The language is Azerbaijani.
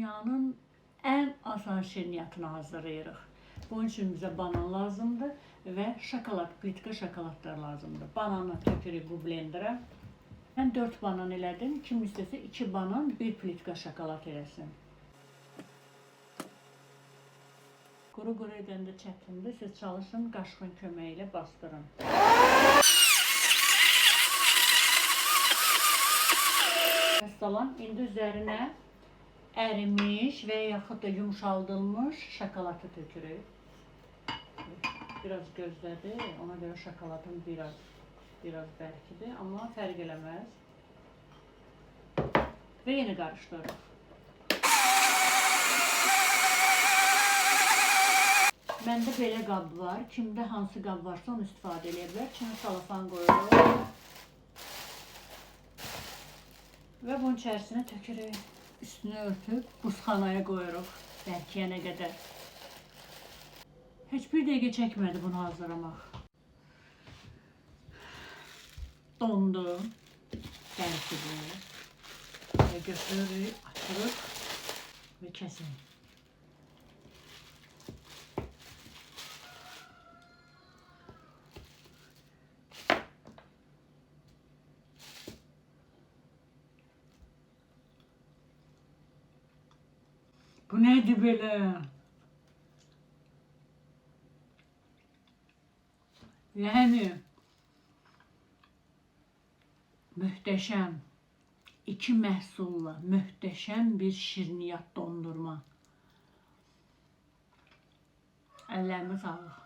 dünyanın ən asan şirniyyatını hazırlayırıq. Bunun üçün bizə banan lazımdır və şokolad, plitka şokoladlar lazımdır. Bananı tökürük bu blendera. Mən 4 banan elədim. Kim istəsə 2 banan, 1 plitka şokolad eləsin. Quru edəndə çətindir. Siz çalışın, qaşığın köməyi ilə bastırın. Salam, indi üzərinə ərimiş və yaxud da yumşaldılmış şokoladı tökürük. Biraz gözlədi, ona görə şokoladım biraz bərkidir, amma fərq eləməz. Və yenə qarışdırırıq. Məndə belə qab var. Kimdə hansı qab varsa onu istifadə edə bilər. İçinə salafan qoyuruq. Və bunun içərisinə tökürük. Üstünü örtüb buzxanaya qoyuruq. Bərkiyənə qədər. Heç bir dəqiqə çəkmədi bunu hazırlamaq. Dondu. Bərkidi. Və götürürük, açırıq və kəsirik. Bu nədir belə? Yəni möhtəşəm, 2 məhsulla möhtəşəm bir şirniyyat dondurma. Əllərimə sağlıq.